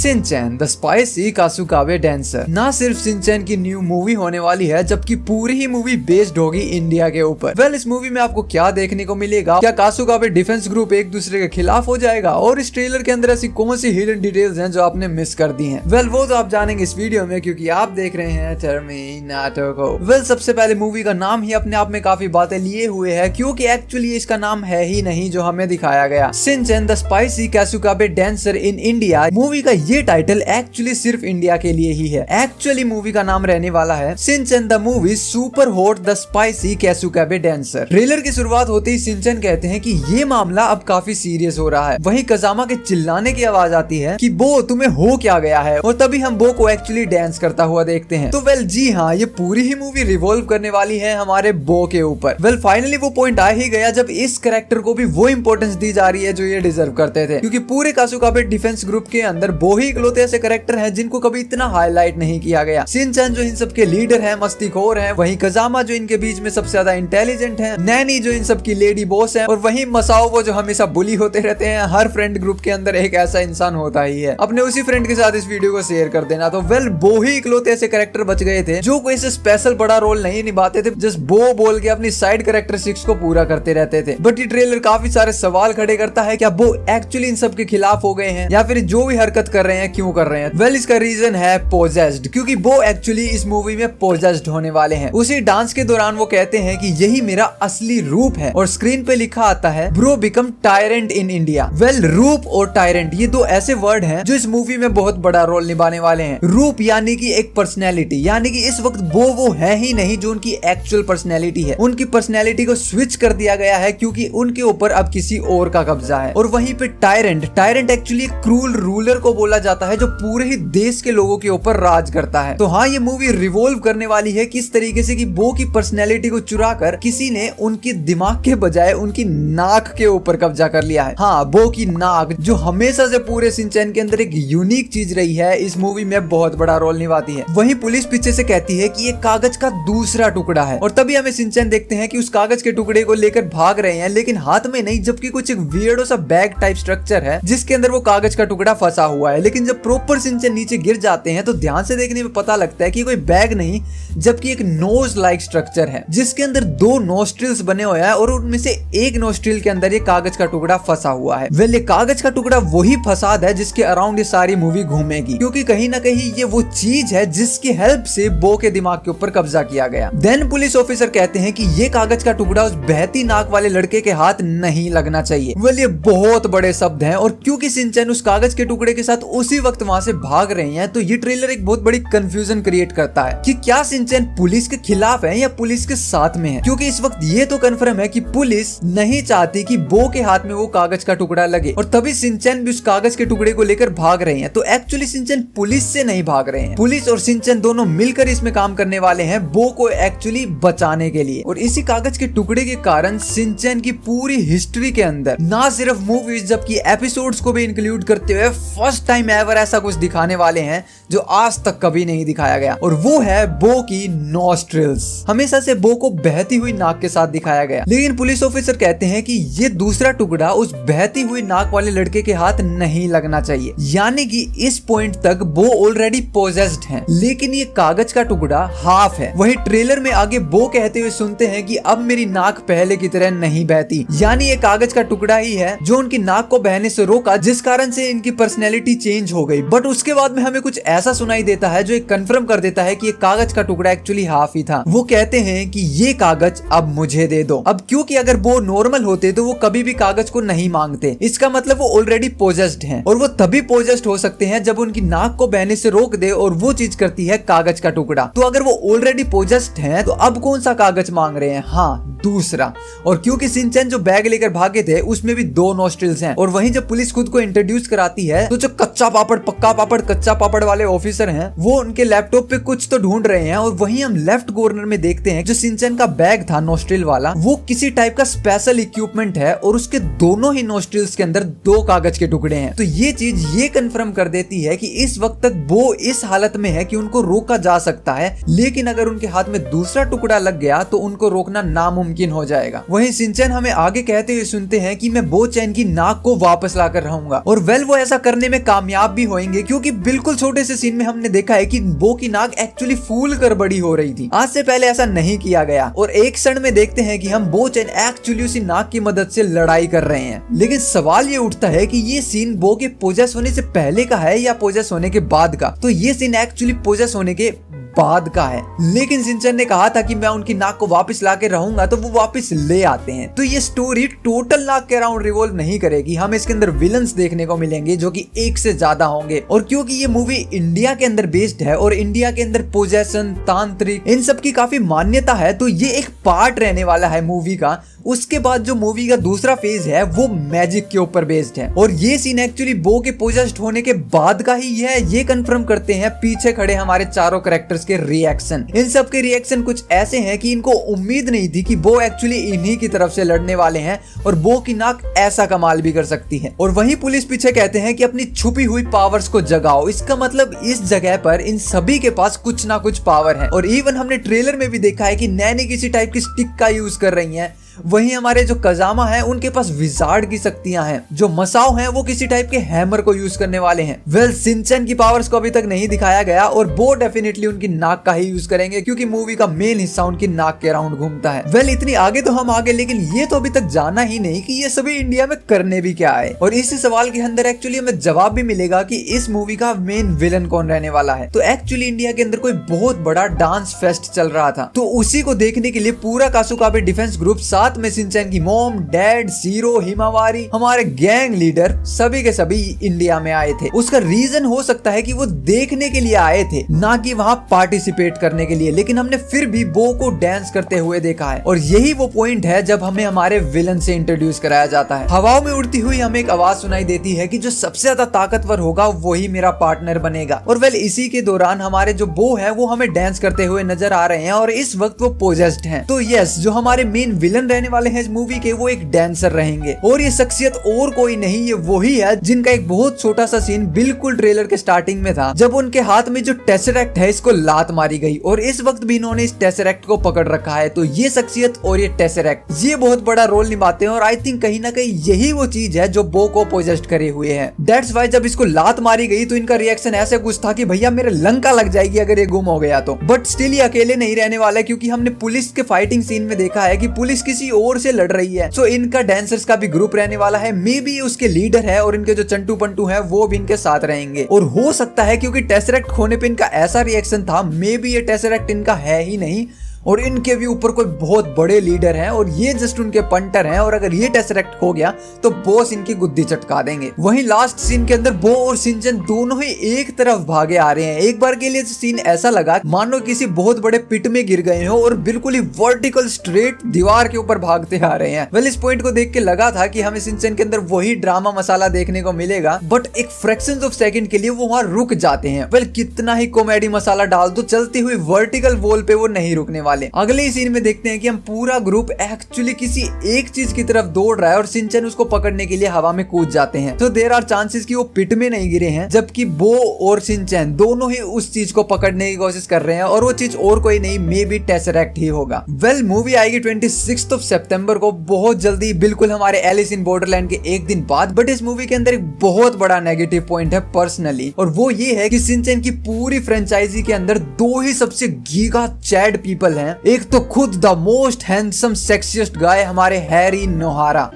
Shinchan the spicy Kasukabe dancer. ना सिर्फ Shinchan की न्यू मूवी होने वाली है, जबकि पूरी ही मूवी बेस्ड होगी इंडिया के ऊपर। वेल, इस मूवी में आपको क्या देखने को मिलेगा? क्या कासुकाबे डिफेंस ग्रुप एक दूसरे के खिलाफ हो जाएगा? और इस ट्रेलर के अंदर ऐसी कौन सी हिडन डिटेल्स हैं जो आपने मिस कर दी हैं? वेल, वो तो आप जानेंगे इस वीडियो में, क्योंकि आप देख रहे हैं टर्मिनेटर को। वेल, सबसे पहले मूवी का नाम ही अपने आप में काफी बातें लिए हुए है, क्योंकि एक्चुअली इसका नाम है ही नहीं जो हमें दिखाया गया। Shinchan the spicy Kasukabe dancer in India. Movie का ये टाइटल एक्चुअली सिर्फ इंडिया के लिए ही है। एक्चुअली मूवी का नाम रहने वाला है Shinchan the movie super hot the spicy Kasukabe dancer. Trailer की शुरुआत होते ही शिनचैन कहते हैं कि ये मामला अब काफी सीरियस हो रहा है। वहीं कजामा के चिल्लाने की आवाज आती है कि बो तुम्हें हो क्या गया है, और तभी हम बो को एक्चुअली डांस करता हुआ देखते हैं। तो वेल जी हाँ, ये पूरी ही मूवी रिवॉल्व करने वाली है हमारे बो के ऊपर। वेल, फाइनली वो पॉइंट आ ही गया जब इस कैरेक्टर को भी वो इंपॉर्टेंस दी जा रही है जो ये डिजर्व करते थे, क्योंकि पूरे कासुकाबे डिफेंस ग्रुप के अंदर बो ही इकलौते ऐसे कैरेक्टर हैं जिनको कभी इतना हाईलाइट नहीं किया गया। शिनचैन जो इन सब के लीडर हैं, मस्तीखोर हैं, वहीं कजामा जो इनके बीच में सबसे ज्यादा इंटेलिजेंट है, नैनी जो इन सब की लेडी बॉस है, और वहीं मसाओ वो जो हमेशा बुली होते रहते हैं। हर फ्रेंड ग्रुप के अंदर एक ऐसा इंसान होता ही है। अपने उसी फ्रेंड के साथ इस वीडियो को शेयर कर देना। तो वेल, बो ही इकलौते ऐसे कैरेक्टर बच गए थे जो कोई ऐसे स्पेशल बड़ा रोल नहीं निभाते थे, जस्ट बो बोल के अपनी साइड कैरेक्टरिस्टिक्स को पूरा करते रहते थे। बट ये ट्रेलर काफी सारे सवाल खड़े करता है। क्या बो एक्चुअली इन सब के खिलाफ हो गए हैं, या फिर जो भी हरकत कर रहे हैं क्यों कर रहे हैं? वेल, इसका रीजन है पोजेस्ड, क्योंकि बो एक्चुअली इस मूवी में पोजेस्ड होने वाले हैं। उसी डांस के दौरान वो कहते हैं कि यही मेरा असली रूप है, और स्क्रीन पे लिखा आता है bro become tyrant in India. Well, रूप और टायरेंट ये दो ऐसे वर्ड हैं जो इस मूवी में बहुत बड़ा रोल निभाने वाले हैं। रूप यानी कि एक पर्सनैलिटी, यानी कि इस वक्त वो है ही नहीं जो उनकी एक्चुअल पर्सनैलिटी है। उनकी पर्सनैलिटी को स्विच कर दिया गया है क्योंकि उनके ऊपर अब किसी और का कब्जा है। और वहीं पे टायरेंट एक्चुअली क्रूल रूलर को बोला जाता है जो पूरे ही देश के लोगों के ऊपर राज करता है। तो हाँ, ये मूवी रिवॉल्व करने वाली है किस तरीके से कि बो की पर्सनैलिटी को चुरा कर किसी ने उनके दिमाग के बजाय उनकी नाक के ऊपर कब्जा कर लिया है। हाँ, बो की नाक जो हमेशा से पूरे शिनचैन के अंदर एक यूनिक चीज रही है, इस मूवी में बहुत बड़ा रोल निभाती है। वहीं पुलिस पीछे से कहती है कि ये कागज का दूसरा टुकड़ा है, और तभी हमें शिनचैन देखते हैं कि उस कागज के टुकड़े को लेकर भाग रहे हैं, लेकिन हाथ में नहीं, जबकि कुछ एक वियर्डो सा बैग टाइप स्ट्रक्चर है जिसके अंदर वो कागज का टुकड़ा फंसा हुआ है। लेकिन जब प्रॉपर शिनचैन नीचे गिर जाते हैं तो ध्यान से देखने में पता लगता है कि कोई बैग नहीं, जबकि एक नोज लाइक स्ट्रक्चर है जिसके अंदर दो नोस्ट्रिल्स बने हुए हैं, और उनमें से एक नोस्ट्रिल के अंदर ये कागज का टुकड़ा फंसा हुआ है। वेल, ये कागज का टुकड़ा वही फसाद है जिसके अराउंड ये सारी मूवी घूमेगी, क्योंकि कहीं ना कहीं ये वो चीज है जिसकी हेल्प से बो के दिमाग के ऊपर कब्जा किया गया। देन पुलिस ऑफिसर कहते हैं कि ये कागज का टुकड़ा उस बहती नाक वाले लड़के के हाथ नहीं लगना चाहिए। वेल, ये बहुत बड़े शब्द हैं, और क्योंकि शिनचैन उस कागज के टुकड़े के साथ उसी वक्त वहां से भाग रहे हैं, तो ये ट्रेलर एक बहुत बड़ी कंफ्यूजन क्रिएट करता है कि क्या शिनचैन पुलिस के खिलाफ है या पुलिस के साथ में है। क्योंकि इस वक्त ये तो कंफर्म है कि पुलिस नहीं चाहती कि बो के हाथ में वो कागज का टुकड़ा लगे, और तभी शिनचैन भी उस कागज के टुकड़े को लेकर भाग रहे हैं। तो एक्चुअली शिनचैन पुलिस से नहीं भाग रहे हैं, पुलिस और शिनचैन दोनों मिलकर इसमें काम करने वाले हैं बो को एक्चुअली बचाने के लिए। और इसी कागज के टुकड़े के कारण शिनचैन की पूरी हिस्ट्री के अंदर ना सिर्फ मूवीज जबकि एपिसोड्स को भी इंक्लूड करते हुए फर्स्ट टाइम एवर ऐसा कुछ दिखाने वाले हैं जो आज तक कभी नहीं दिखाया गया, और वो है बो की नोस्ट्रिल्स। हमेशा से बो को बहती हुई नाक के साथ दिखाया गया, लेकिन पुलिस ऑफिसर कहते हैं कि ये दूसरा टुकड़ा उस बहती हुई नाक वाले लड़के के हाथ नहीं लगना चाहिए, यानी कि इस पॉइंट तक बो ऑलरेडी पोजेस्ड हैं, लेकिन ये कागज का टुकड़ा हाफ है। वही ट्रेलर में आगे बो कहते हुए सुनते हैं कि अब मेरी नाक पहले की तरह नहीं बहती, यानी ये कागज का टुकड़ा ही है जो उनकी नाक को बहने से रोका, जिस कारण से इनकी पर्सनैलिटी चेंज हो गई। बट उसके बाद में हमें कुछ ऐसा सुनाई देता है जो एक कंफर्म कर देता है कि ये कागज का टुकड़ा एक्चुअली हाफ ही था। वो कहते हैं कि ये कागज अब मुझे दे दो। अब क्योंकि अगर वो नॉर्मल होते तो वो कभी भी कागज को नहीं मांगते, इसका मतलब वो ऑलरेडी पोजेस्ड हैं, और वो तभी पोजेस्ड हो सकते हैं जब उनकी नाक को बहने से रोक दे, और वो चीज करती है कागज का टुकड़ा। तो अगर वो ऑलरेडी पोजेस्ड हैं तो अब कौन सा कागज मांग रहे हैं? हाँ, दूसरा। और क्योंकि शिनचैन जो बैग लेकर भागे थे उसमें भी दो नोस्ट्रिल्स हैं, और वहीं जब पुलिस खुद को इंट्रोड्यूस कराती है तो जो कच्चा पापड़ पक्का पापड़ कच्चा पापड़ वाले ऑफिसर हैं वो उनके लैपटॉप पे कुछ तो ढूंढ रहे हैं, और वहीं हम लेफ्ट कॉर्नर में देखते हैं जो शिनचैन का बैग था नोस्ट्रिल वाला, वो किसी टाइप का स्पेशल इक्विपमेंट है, और उसके दोनों ही नोस्ट्रिल्स के अंदर दो कागज के टुकड़े हैं। तो ये चीज ये कंफर्म कर देती है कि इस वक्त तक वो इस हालत में है कि उनको रोका जा सकता है, लेकिन अगर उनके हाथ में दूसरा टुकड़ा लग गया तो उनको रोकना नामुमकिन नामुमकिन हो जाएगा। वहीं शिनचैन हमें आगे कहते हुए सुनते हैं कि मैं बो चैन की नाक को वापस लाकर रहूंगा, और वेल वो ऐसा करने में कामयाब भी होंगे, क्योंकि बिल्कुल छोटे से सीन में हमने देखा है कि बो की नाक एक्चुअली फूल कर बड़ी हो रही थी। आज से पहले ऐसा नहीं किया गया, और एक क्षण में देखते हैं कि हम बो चैन एक्चुअली उसी नाक की मदद से लड़ाई कर रहे हैं। लेकिन सवाल ये उठता है कि ये सीन बो के पोजेस होने से पहले का है या पोजेस होने के बाद का। तो ये सीन एक्चुअली पोजेस होने के बाद का है, लेकिन शिनचैन ने कहा था कि मैं उनकी नाक को वापस ला के रहूंगा, तो वो वापस ले आते हैं। तो ये स्टोरी टोटल नाक के अराउंड रिवॉल्व नहीं करेगी, हमें इसके अंदर विलन्स देखने को मिलेंगे जो कि एक से ज्यादा होंगे। और क्योंकि ये मूवी इंडिया के अंदर बेस्ड है और इंडिया के अंदर पोजेशन, तांत्रिक, इन सब की काफी मान्यता है, तो ये एक पार्ट रहने वाला है मूवी का। उसके बाद जो मूवी का दूसरा फेज है वो मैजिक के ऊपर बेस्ड है, और ये सीन एक्चुअली बो के पोजेस्ड होने के बाद का ही है। ये कंफर्म करते हैं पीछे खड़े हमारे चारों कैरेक्टर्स के रिएक्शन। इन सब के रिएक्शन कुछ ऐसे हैं कि इनको उम्मीद नहीं थी कि बो एक्चुअली इन्हीं की तरफ से लड़ने वाले हैं, और बो की नाक ऐसा कमाल भी कर सकती है। और वहीं पुलिस पीछे कहते हैं कि अपनी छुपी हुई पावर्स को जगाओ। इसका मतलब इस जगह पर इन सभी के पास कुछ ना कुछ पावर है, और इवन हमने ट्रेलर में भी देखा है कि नैनी किसी टाइप की स्टिक का यूज कर रही है। वहीं हमारे जो कजामा हैं उनके पास विजार्ड की शक्तियां हैं, जो मसाओ हैं वो किसी टाइप के हैमर को यूज करने वाले हैं। वेल शिनचैन की पावर्स को अभी तक नहीं दिखाया गया, और वो डेफिनेटली उनकी नाक का ही यूज करेंगे, क्योंकि मूवी का मेन हिस्सा उनकी नाक के अराउंड घूमता है। वेल इतनी आगे तो हम आगे, लेकिन ये तो अभी तक जाना ही नहीं कि ये सभी इंडिया में करने भी क्या है। और इस सवाल के अंदर एक्चुअली हमें जवाब भी मिलेगा कि इस मूवी का मेन विलन कौन रहने वाला है। तो एक्चुअली इंडिया के अंदर कोई बहुत बड़ा डांस फेस्ट चल रहा था, तो उसी को देखने के लिए पूरा कासुकाबे डिफेंस ग्रुप, साथ में शिनचैन की मॉम, डैड, जीरो, हिमावारी, हमारे गैंग लीडर, सभी के सभी इंडिया में आए थे। उसका रीजन हो सकता है कि वो देखने के लिए आए थे, ना कि वहां पार्टिसिपेट करने के लिए। लेकिन हमने फिर भी बो को डांस करते हुए देखा है, और यही वो पॉइंट है जब हमें हमारे विलन से इंट्रोड्यूस कराया जाता है। हवाओं में उड़ती हुई हमें एक आवाज सुनाई देती है कि जो सबसे ज्यादा ताकतवर होगा वही मेरा पार्टनर बनेगा। और वेल इसी के दौरान हमारे जो बो है वो हमें डांस करते हुए नजर आ रहे हैं, और इस वक्त वो पोजेस्ड हैं। तो यस, जो हमारे मेन विलन रहने वाले हैं इस मूवी के, वो एक डांसर रहेंगे, और ये शख्सियत और कोई नहीं, ये वही है जिनका एक बहुत छोटा सा सीन बिल्कुल ट्रेलर के स्टार्टिंग में था, जब उनके हाथ में जो टेसरेक्ट है इसको लात मारी गई, और इस वक्त भी इन्होंने इस टेसरेक्ट को पकड़ रखा है। तो ये शख्सियत और ये टेसरेक्ट, ये बहुत बड़ा रोल निभाते हैं, और आई थिंक कहीं ना कहीं यही वो चीज है जो बो को पोजेस्ट करे हुए है। दैट्स वाई जब इसको लात मारी गई तो इनका रिएक्शन ऐसे कुछ था कि भैया मेरे लंका लग जाएगी अगर ये गुम हो गया तो। बट स्टिल ये अकेले नहीं रहने वाला, क्योंकि हमने पुलिस के फाइटिंग सीन में देखा है कि पुलिस किसी और से लड़ रही है। सो इनका डांसर्स का भी ग्रुप रहने वाला है, मे बी उसके लीडर है, और इनके जो चंटू पंटू है वो भी इनके साथ रहेंगे। और हो सकता है क्योंकि टेसरेक्ट खोने पे इनका ऐसा रिएक्शन था, मे बी ये टेसरेक्ट इनका है ही नहीं, और इनके भी ऊपर कोई बहुत बड़े लीडर हैं, और ये जस्ट उनके पंटर हैं, और अगर ये टेसरेक्ट हो गया तो बॉस इनकी गुद्दी चटका देंगे। वहीं लास्ट सीन के अंदर बो और शिनचैन दोनों ही एक तरफ भागे आ रहे हैं। एक बार के लिए सीन ऐसा लगा मानो किसी बहुत बड़े पिट में गिर गए हो, और बिल्कुल ही वर्टिकल स्ट्रेट दीवार के ऊपर भागते आ रहे हैं। वेल इस पॉइंट को देख के लगा था कि हमें शिनचैन के अंदर वही ड्रामा मसाला देखने को मिलेगा, बट एक फ्रैक्शंस ऑफ सेकंड के लिए वो वहां रुक जाते हैं। वेल कितना ही कॉमेडी मसाला डाल दो, चलती हुई वर्टिकल वॉल पे वो नहीं रुकने वाले। अगले सीन में देखते हैं कि हम पूरा ग्रुप एक्चुअली किसी एक चीज की तरफ दौड़ रहा है, और शिनचैन उसको पकड़ने के लिए हवा में कूद जाते हैं। तो देयर आर चांसेस कि वो पिट में नहीं गिरे हैं, जबकि बो और शिनचैन दोनों ही उस चीज को पकड़ने की कोशिश कर रहे हैं, और वो चीज और कोई नहीं, मे बी टेसरेक्ट ही होगा। वेल मूवी आएगी 26 सितंबर को, बहुत जल्दी, बिल्कुल हमारे एलिस इन बॉर्डरलैंड के एक दिन बाद। बट इस मूवी के अंदर एक बहुत बड़ा नेगेटिव पॉइंट है पर्सनली, और वो ये है कि शिनचैन की पूरी फ्रेंचाइजी के अंदर दो ही सबसे गीगा चैड पीपल हैं। एक तो खुद द मोस्ट हैंडसम सेक्सिएस्ट गाय हमारे हैरी नोहारा। आप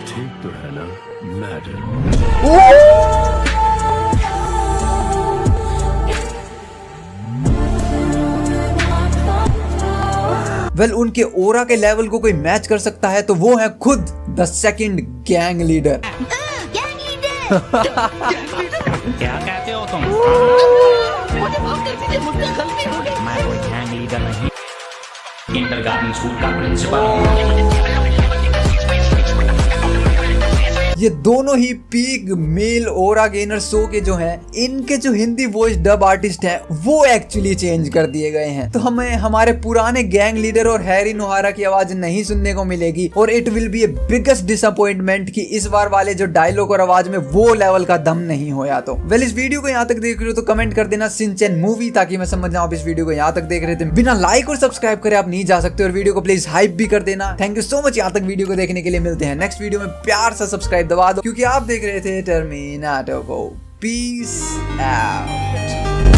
ठीक तो है ना मैडम? वेल उनके ओरा के लेवल को कोई मैच कर सकता है तो वो है खुद द सेकंड गैंग लीडर। क्या कहते हो तुम? मैं कोई गैंग लीडर नहीं, इंटरगार्डन स्कूल का प्रिंसिपल हूँ। ये दोनों ही पीक मेल ओरा गेनर शो के जो हैं, इनके जो हिंदी वॉइस डब आर्टिस्ट हैं वो एक्चुअली चेंज कर दिए गए हैं। तो हमें हमारे पुराने गैंग लीडर और हैरी नोहारा की आवाज नहीं सुनने को मिलेगी और it will be A biggest disappointment कि इस बार वाले जो डायलॉग और आवाज में वो लेवल का दम नहीं होया। तो वेल, इस वीडियो को यहाँ तक देख रहे हो तो कमेंट कर देना शिनचैन मूवी, ताकि मैं समझ जाऊं आप इस वीडियो को यहाँ तक देख रहे थे। बिना लाइक और सब्सक्राइब करे आप नहीं जा सकते और वीडियो को प्लीज हाइप भी कर देना। थैंक यू सो मच यहाँ तक वीडियो को देखने के लिए। मिलते हैं नेक्स्ट वीडियो में, प्यार से सब्सक्राइब दबा दो क्योंकि आप देख रहे थे टर्मिनेटर को। Peace out.